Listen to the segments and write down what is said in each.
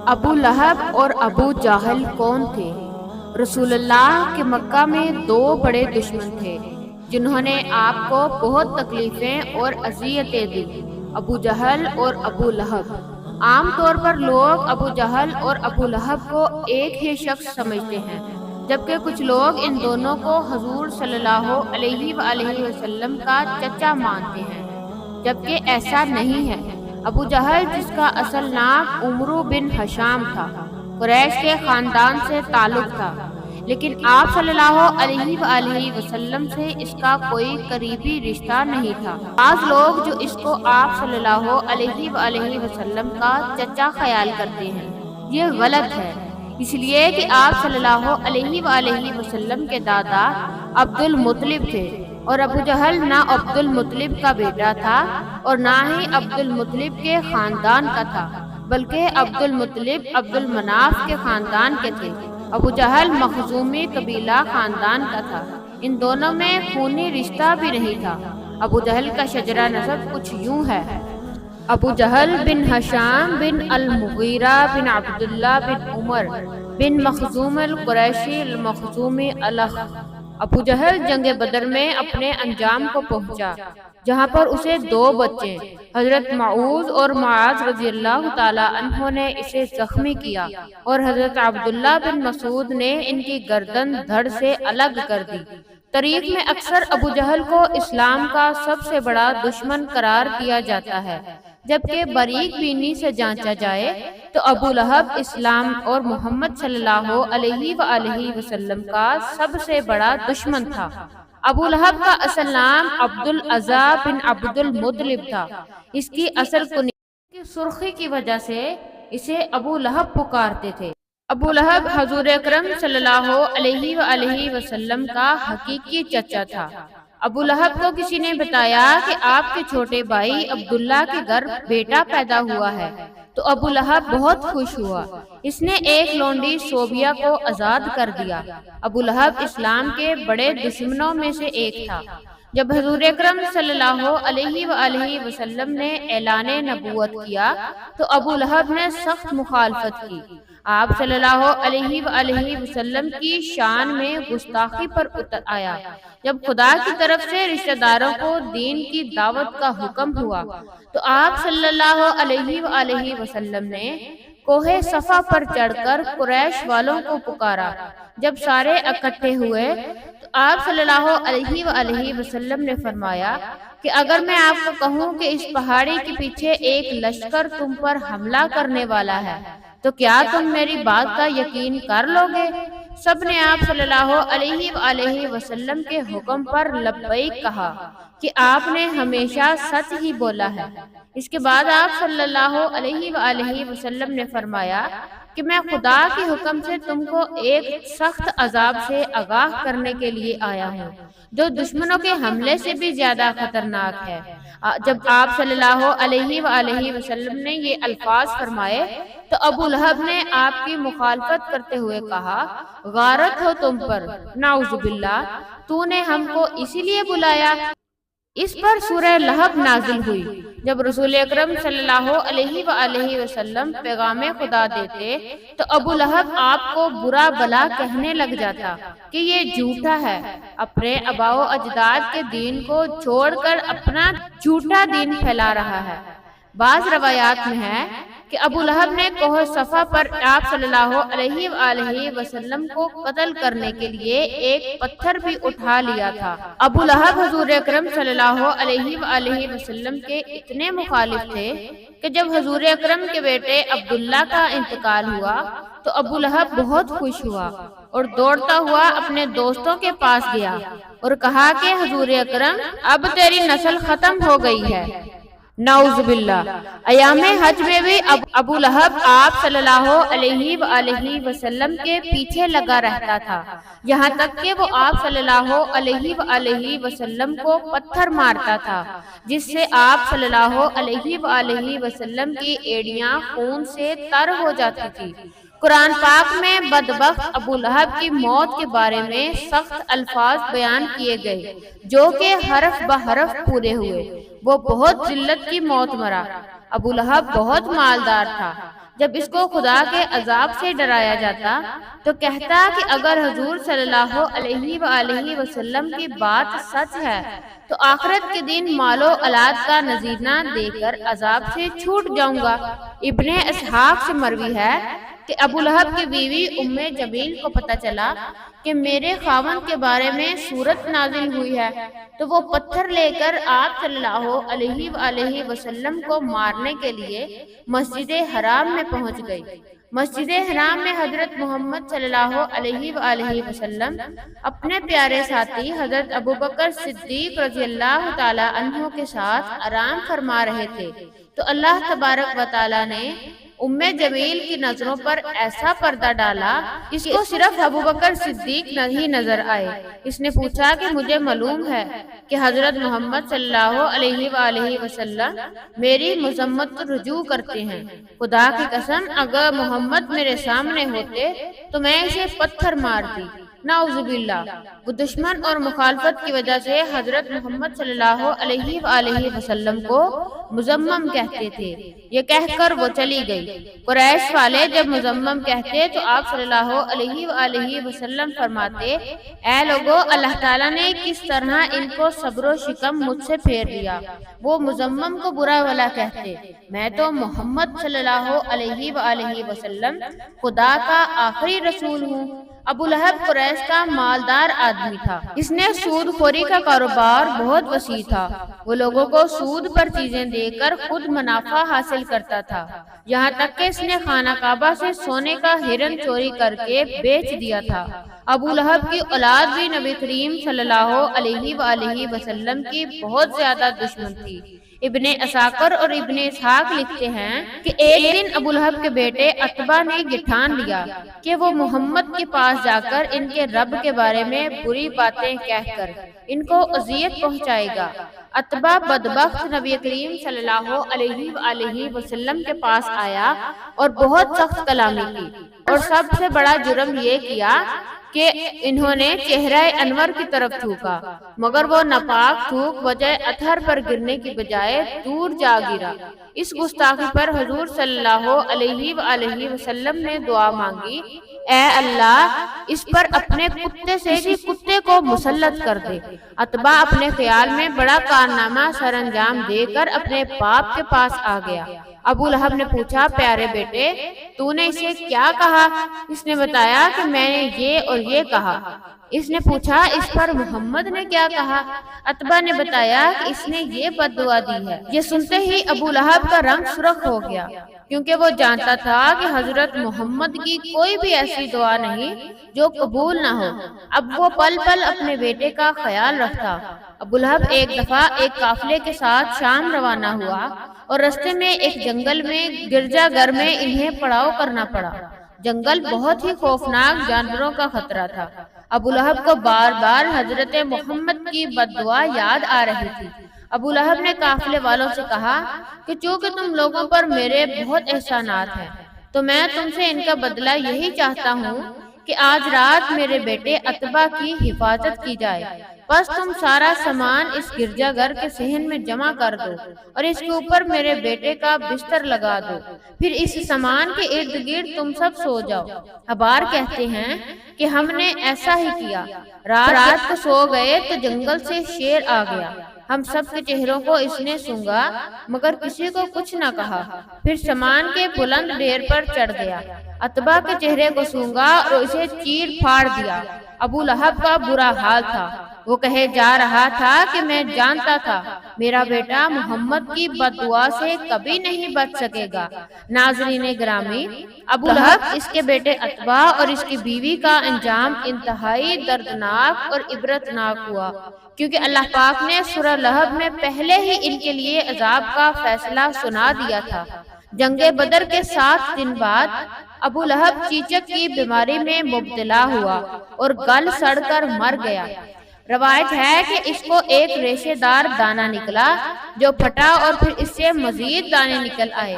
ابو لہب اور ابو جہل کون تھے؟ رسول اللہ کے مکہ میں دو بڑے دشمن تھے جنہوں نے آپ کو بہت تکلیفیں اور اذیتیں دی، ابو جہل اور ابو لہب۔ عام طور پر لوگ ابو جہل اور ابو لہب کو ایک ہی شخص سمجھتے ہیں، جبکہ کچھ لوگ ان دونوں کو حضور صلی اللہ علیہ وآلہ وسلم کا چچا مانتے ہیں، جبکہ ایسا نہیں ہے۔ ابو جہل، جس کا اصل نام عمرو بن ہشام تھا، قریش کے خاندان سے تعلق تھا، لیکن آپ صلی اللہ علیہ وآلہ وسلم سے اس کا کوئی قریبی رشتہ نہیں تھا۔ بعض لوگ جو اس کو آپ صلی اللہ علیہ وآلہ وسلم کا چچا خیال کرتے ہیں، یہ غلط ہے، اس لیے کہ آپ صلی اللہ علیہ وآلہ وسلم کے دادا عبد المطلب تھے، اور ابو جہل نہ عبد المطلب کا بیٹا تھا اور نہ ہی عبد المطلب کے خاندان کا تھا، بلکہ عبد المطلب عبد المناف کے خاندان کے تھے۔ ابو جہل مخزومی قبیلہ خاندان کا تھا، ان دونوں میں خونی رشتہ بھی نہیں تھا۔ ابو جہل کا شجرہ نسب کچھ یوں ہے: ابو جہل بن ہشام بن المغیرہ بن عبداللہ بن عمر بن مخزوم القریشی المخزومی الخ۔ ابو جہل جنگ بدر میں اپنے انجام کو پہنچا، جہاں پر اسے دو بچے حضرت معوذ اور معاذ رضی اللہ تعالی عنہ نے اسے زخمی کیا، اور حضرت عبداللہ بن مسعود نے ان کی گردن دھڑ سے الگ کر دی۔ تاریخ میں اکثر ابو جہل کو اسلام کا سب سے بڑا دشمن قرار دیا جاتا ہے، جبکہ باریک بینی سے جانچا جائے تو ابو لہب اسلام اور محمد صلی اللہ علیہ وآلہ وسلم کا سب سے بڑا دشمن تھا۔ ابو لہب کا اصل نام عبد العزیٰ بن عبد المطلب تھا۔ اس کی اصل کنیت کی سرخی کی وجہ سے اسے ابو لہب پکارتے تھے۔ ابو لہب حضور اکرم صلی اللہ علیہ وآلہ وسلم کا حقیقی چچا تھا۔ ابو لہب کو کسی نے بتایا کہ آپ کے چھوٹے بھائی عبداللہ کے گھر بیٹا پیدا ہوا ہے، تو ابو لہب بہت خوش ہوا۔ اس نے ایک لونڈی صوبیہ کو آزاد کر دیا۔ ابو لہب اسلام کے بڑے دشمنوں میں سے ایک تھا۔ جب حضور اکرم صلی اللہ علیہ وآلہ وسلم نے اعلان نبوت کیا تو ابو لہب نے سخت مخالفت کی۔ آپ صلی اللہ علیہ وآلہ وسلم کی شان میں گستاخی پر اتر آیا۔ جب خدا کی طرف سے رشتہ داروں کو دین کی دعوت کا حکم ہوا تو آپ صلی اللہ علیہ وآلہ وسلم نے کوہ صفا پر چڑھ کر قریش والوں کو پکارا۔ جب سارے اکٹھے ہوئے تو آپ صلی اللہ علیہ وآلہ وسلم نے فرمایا کہ اگر میں آپ کو کہوں کہ اس پہاڑی کے پیچھے ایک لشکر تم پر حملہ کرنے والا ہے تو کیا تم میری بات کا یقین کر لو گے؟ سب نے آپ صلی اللہ علیہ وآلہ وسلم کے حکم پر لبیک کہا کہ آپ نے ہمیشہ سچ ہی بولا ہے۔ اس کے بعد آپ صلی اللہ علیہ وآلہ وسلم نے فرمایا کہ میں خدا کے حکم سے تم کو ایک سخت عذاب سے آگاہ کرنے کے لیے آیا ہوں، جو دشمنوں کے حملے سے بھی زیادہ خطرناک ہے۔ جب آپ صلی اللہ علیہ وآلہ وسلم نے یہ الفاظ فرمائے تو ابو لہب نے آپ کی مخالفت کرتے ہوئے کہا، غارت ہو تم پر، نعوذ باللہ، تو نے ہم کو اسی لیے بلایا۔ اس پر سورہ لہب نازل ہوئی۔ جب رسول اکرم صلی اللہ علیہ وآلہ وسلم پیغام خدا دیتے تو ابو لہب آپ کو برا بلا کہنے لگ جاتا کہ یہ جھوٹا ہے، اپنے آباء و اجداد کے دین کو چھوڑ کر اپنا جھوٹا دین پھیلا رہا ہے۔ بعض روایات میں ہے کہ ابو لہب نے کوہ صفا پر آپ صلی اللہ علیہ وآلہ وسلم کو قتل کرنے کے لیے ایک پتھر بھی اٹھا لیا تھا۔ ابو لہب حضور اکرم صلی اللہ علیہ وآلہ وسلم کے اتنے مخالف تھے کہ جب حضور اکرم کے بیٹے عبداللہ کا انتقال ہوا تو ابو لہب بہت خوش ہوا اور دوڑتا ہوا اپنے دوستوں کے پاس گیا اور کہا کہ حضور اکرم، اب تیری نسل ختم ہو گئی ہے۔ نعوذ باللہ۔ ایام حج میں بھی ابو لہب آپ صلی اللہ علیہ وآلہ وسلم کے پیچھے لگا رہتا تھا، یہاں تک کہ وہ آپ صلی اللہ علیہ وآلہ وسلم کو پتھر مارتا تھا، جس سے آپ صلی اللہ علیہ وآلہ وسلم کی ایڑیاں خون سے تر ہو جاتی تھی۔ قرآن پاک میں بدبخت ابو لہب کی موت کے بارے میں سخت الفاظ بیان کیے گئے جو کہ حرف بحرف پورے ہوئے۔ وہ بہت ذلت کی موت مرا۔ ابو لہب بہت مالدار تھا۔ جب اس کو خدا کے عذاب سے ڈرایا جاتا تو کہتا کہ اگر حضور صلی اللہ علیہ وآلہ وسلم کی بات سچ ہے تو آخرت کے دن مال و اولاد کا نذیرہ دے کر عذاب سے چھوٹ جاؤں گا۔ ابن اسحاق سے مروی ہے کہ ابو لہب کی بیوی ام جمیل کو پتہ چلا کہ میرے خاوند کے بارے میں سورت نازل ہوئی ہے تو وہ پتھر لے کر آپ صلی اللہ علیہ وآلہ وسلم کو مارنے کے لیے مسجد حرام میں پہنچ گئی۔ مسجد حرام میں حضرت محمد صلی اللہ علیہ وآلہ وسلم اپنے پیارے ساتھی حضرت ابوبکر صدیق رضی اللہ تعالی عنہ کے ساتھ آرام فرما رہے تھے تو اللہ تبارک و تعالی نے ام جمیل کی نظروں پر ایسا پردہ ڈالا اس کو صرف ابوبکر صدیق نہیں نظر آئے۔ اس نے پوچھا کہ مجھے معلوم ہے کہ حضرت محمد صلی اللہ علیہ وآلہ وسلم میری مذمت رجوع کرتے ہیں۔ خدا کی قسم اگر محمد میرے سامنے ہوتے تو میں اسے پتھر مارتی۔ نعوذ باللہ۔ وہ دشمن اور مخالفت کی وجہ سے حضرت محمد صلی اللہ علیہ وآلہ وسلم کو مذمم کہتے تھے۔ یہ کہہ کر وہ چلی گئی۔ قریش والے جب مذمم کہتے تو آپ صلی اللہ علیہ وآلہ وسلم فرماتے، اے لوگو، اللہ تعالیٰ نے کس طرح ان کو صبر و شکم مجھ سے پھیر لیا۔ وہ مذمم کو برا بھلا کہتے، میں تو محمد صلی اللہ علیہ وآلہ وسلم خدا کا آخری رسول ہوں۔ ابو لہب قریش کا مالدار آدمی تھا۔ اس نے سود خوری کا کاروبار بہت وسیع تھا۔ وہ لوگوں کو سود پر چیزیں دے کر خود منافع حاصل کرتا تھا، یہاں تک کہ اس نے خانہ کعبہ سے سونے کا ہرن چوری کر کے بیچ دیا تھا۔ ابو لہب کی اولاد بھی نبی کریم صلی اللہ علیہ وآلہ وسلم کی بہت زیادہ دشمن تھی۔ ابن اساکر اور ابن اسحاق لکھتے ہیں کہ ایک دن ابو لہب کے بیٹے عتبہ نے یہ ٹھان لیا کہ وہ محمد کے پاس جا کر ان کے رب کے بارے میں بری باتیں کہہ کر ان کو اذیت پہنچائے گا۔ عتبہ بدبخت نبی کریم صلی اللہ علیہ وآلہ وسلم کے پاس آیا اور بہت سخت کلامی کی، اور سب سے بڑا جرم یہ کیا کہ انہوں نے چہرہ انور کی طرف تھوکا، مگر وہ ناپاک تھوک وجہ اطہر پر گرنے کی بجائے دور جا گرا۔ اس گستاخی پر حضور صلی اللہ علیہ وآلہ وسلم نے دعا مانگی، اے اللہ اس پر اپنے کتے سے بھی کتے کو مسلط کر دے۔ عتبہ اپنے خیال میں بڑا کارنامہ سر انجام دے کر اپنے باپ کے پاس آ گیا۔ ابو لہب نے پوچھا، پیارے بیٹے تو نے اسے کیا کہا؟ اس نے بتایا کہ میں نے یہ اور یہ کہا۔ اس نے پوچھا، اس پر محمد نے کیا کہا؟ عتبہ نے بتایا کہ اس نے یہ بد دعا دی ہے۔ یہ سنتے ہی ابو لہب کا رنگ سرخ ہو گیا، کیونکہ وہ جانتا تھا کہ حضرت محمد کی کوئی بھی ایسی دعا نہیں جو قبول نہ ہو۔ اب وہ پل پل اپنے بیٹے کا خیال رکھتا۔ ابو لہب ایک دفعہ ایک قافلے کے ساتھ شام روانہ ہوا اور رستے میں ایک جنگل میں گرجا گھر میں انہیں پڑاؤ کرنا پڑا۔ جنگل بہت ہی خوفناک جانوروں کا خطرہ تھا۔ ابو لہب کو بار بار حضرت محمد کی بد دعا یاد آ رہی تھی۔ ابو لہب نے قافلے والوں سے کہا کہ چونکہ تم لوگوں پر میرے بہت احسانات ہیں تو میں تم سے ان کا بدلہ یہی چاہتا ہوں کہ آج رات میرے بیٹے عتبہ کی حفاظت کی جائے۔ بس تم سارا سامان اس گرجا گھر کے صحن میں جمع کر دو اور اس کے اوپر میرے بیٹے کا بستر لگا دو، پھر اس سامان کے ارد گرد تم سب سو جاؤ۔ حبار کہتے ہیں کہ ہم نے ایسا ہی کیا۔ رات کو سو گئے تو جنگل سے شیر آ گیا۔ ہم سب کے چہروں کو اس نے سونگا مگر کسی کو کچھ نہ کہا، پھر سامان کے بلند ڈھیر پر چڑھ گیا۔ عتبہ کے چہرے کو سونگا اور اسے چیر پھاڑ دیا۔ ابو لہب کا برا حال تھا۔ وہ کہے جا رہا تھا کہ میں جانتا تھا میرا بیٹا محمد کی بد دعا سے کبھی نہیں بچ سکے گا۔ ناظرین گرامی، ابو لہب، اس کے بیٹے عتبہ اور اس کی بیوی کا انجام انتہائی دردناک اور عبرتناک ہوا، کیونکہ اللہ پاک نے سورہ لہب میں پہلے ہی ان کے لیے عذاب کا فیصلہ سنا دیا تھا۔ جنگ بدر کے 7 دن بعد ابو لہب چیچک کی بیماری میں مبتلا ہوا اور گل سڑ کر مر گیا۔ روایت ہے کہ اس کو ایک ریشے دار دانہ نکلا جو پھٹا اور پھر اس سے مزید دانے نکل آئے۔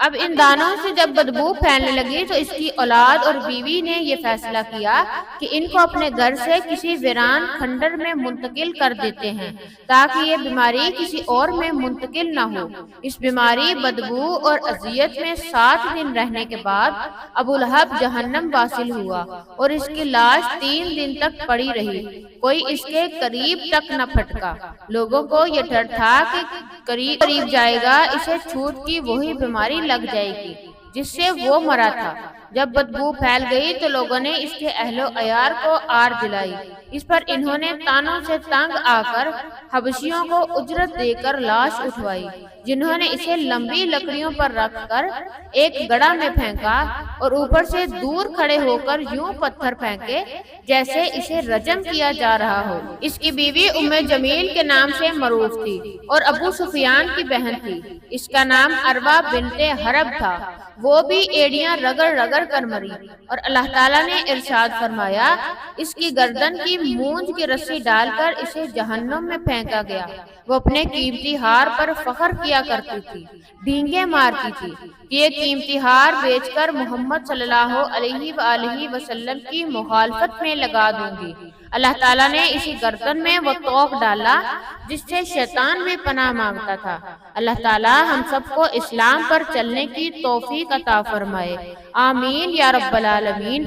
اب ان دانوں سے جب بدبو پھیلنے لگی تو اس کی اولاد اور بیوی نے یہ فیصلہ کیا کہ ان کو اپنے گھر سے کسی ویران کھنڈر میں منتقل کر دیتے ہیں تاکہ یہ بیماری کسی اور میں منتقل نہ ہو۔ اس بیماری، بدبو اور اذیت میں 7 دن رہنے کے بعد ابو لہب جہنم واصل ہوا اور اس کی لاش 3 دن تک پڑی رہی، کوئی اس کے قریب تک نہ پھٹکا۔ لوگوں کو یہ ڈر تھا کہ قریب جائے گا اسے چھوٹ کی وہی بیماری لگ جائے گی جس سے وہ مرا تھا۔ جب بدبو پھیل گئی تو لوگوں نے اس کے اہل و عیال کو آر دلائی۔ اس پر انہوں نے تانوں سے تنگ آ کر حبشیوں کو اجرت دے کر لاش اٹھوائی، جنہوں نے اسے لمبی لکڑیوں پر رکھ کر ایک گڑھا میں پھینکا اور اوپر سے دور کھڑے ہو کر یوں پتھر پھینکے جیسے اسے رجم کیا جا رہا ہو۔ اس کی بیوی ام جمیل کے نام سے معروف تھی اور ابو سفیان کی بہن تھی۔ اس کا نام عروہ بنت حرب تھا، وہ بھی ایڑیاں رگڑ رگڑ کر مری، اور اللہ تعالیٰ نے ارشاد فرمایا، اس کی گردن کی مونج کی رسی ڈال کر اسے جہنم میں پھینکا گیا۔ وہ اپنے قیمتی ہار پر فخر کیا کرتی تھی، ڈینگیں مارتی تھی کہ یہ قیمتی ہار بیچ کر محمد صلی اللہ علیہ وآلہ وسلم کی مخالفت میں لگا دوں گی۔ اللہ تعالیٰ نے اسی گردن میں وہ توق ڈالا جس سے شیطان بھی پناہ مانگتا تھا۔ اللہ تعالیٰ ہم سب کو اسلام پر چلنے کی توفیق عطا فرمائے، آمین یا رب العالمین۔